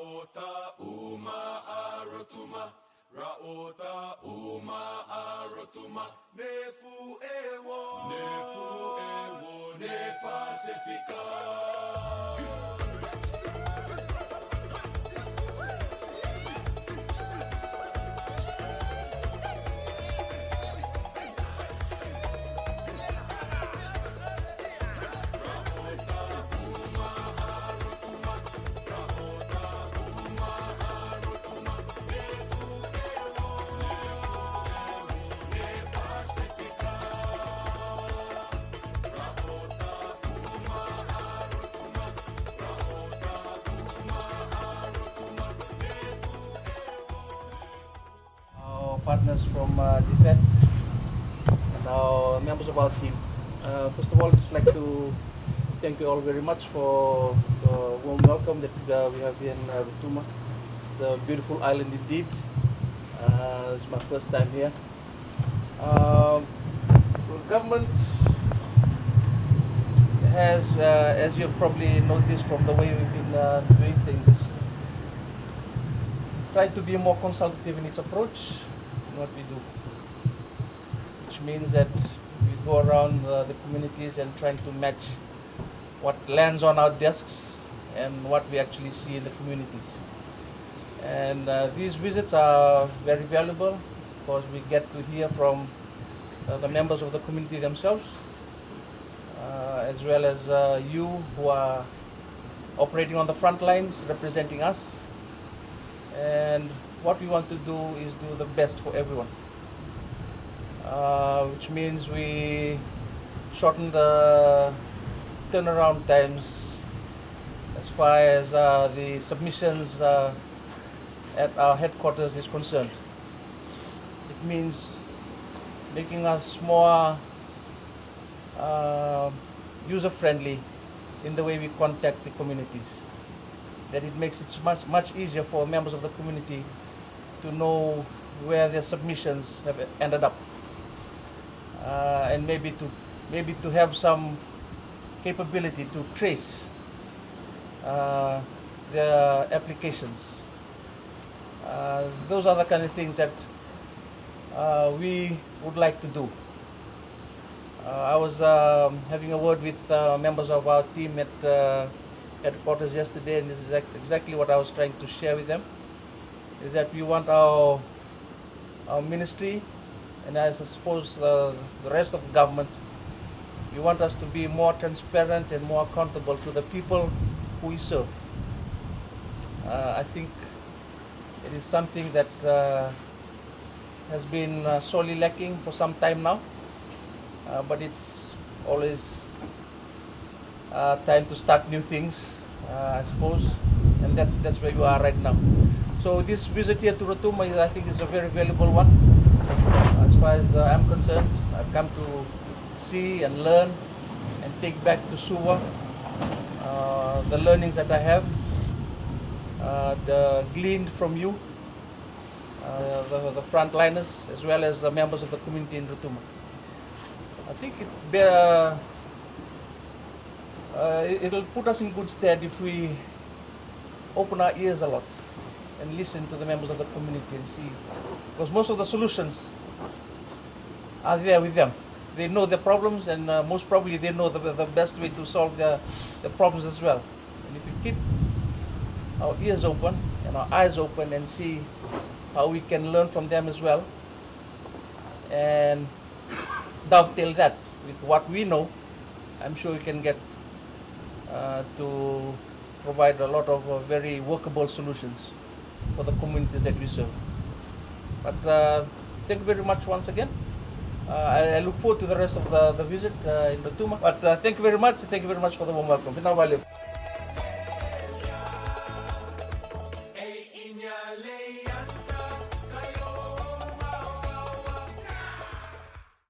Raota uma a Rotuma, Raota uma a Rotuma, Nefu ewo, ne Pacifica. Partners from defense and our members of our team. First of all, I'd just like to thank you all very much for the warm welcome that we have here in Rotuma. It's a beautiful island indeed. It's my first time here. The government has, as you've probably noticed from the way we've been doing things, is tried to be more consultative in its approach. What we do, which means that we go around the communities and trying to match what lands on our desks and what we actually see in the communities. And these visits are very valuable because we get to hear from the members of the community themselves, as well as you who are operating on the front lines representing us. And what we want to do is do the best for everyone, which means we shorten the turnaround times as far as the submissions at our headquarters is concerned. It means making us more user-friendly in the way we contact the communities. That it makes it much easier for members of the community to know where their submissions have ended up, and maybe to have some capability to trace their applications. Those are the kind of things that we would like to do. I was having a word with members of our team at headquarters yesterday, and this is exactly what I was trying to share with them, is that we want our ministry, and I suppose the rest of the government, we want us to be more transparent and more accountable to the people who we serve. I think it is something that has been sorely lacking for some time now, but it's always time to start new things, I suppose, and that's where you are right now. So this visit here to Rotuma, I think, is a very valuable one. As far as I'm concerned, I've come to see and learn and take back to Suva the learnings that I have, gleaned from you, the frontliners, as well as the members of the community in Rotuma. I think it'll put us in good stead if we open our ears a lot and listen to the members of the community and see, because most of the solutions are there with them. They know the problems, and most probably they know the best way to solve the problems as well. And if we keep our ears open and our eyes open and see how we can learn from them as well, and dovetail that with what we know, I'm sure we can get to provide a lot of very workable solutions for the communities that we serve. But thank you very much once again. I look forward to the rest of the visit in Rotuma. But thank you very much for the warm welcome.